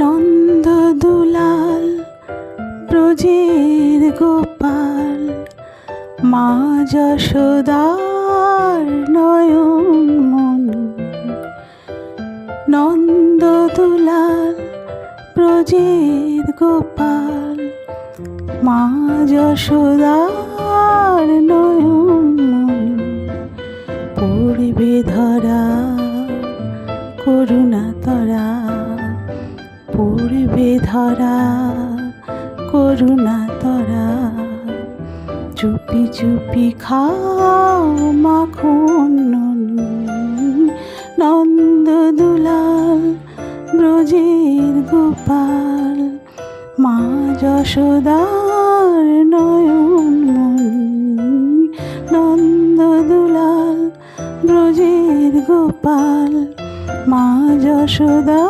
নন্দ দুলাল ব্রজের গোপাল, মা যশোদার নয়ন মন। নন্দ দুলাল ব্রজের গোপাল, মা যশোদার নয়ন মন। পড়বে ধরা করুণা তরা, পড়বে ধরা করুণা তরা। চুপি চুপি খাও মাখন ননি। নন্দ দুলাল ব্রজের গোপাল, মা যশোদার নয়ন মনি। নন্দ দুলাল ব্রজের গোপাল, মা যশোদা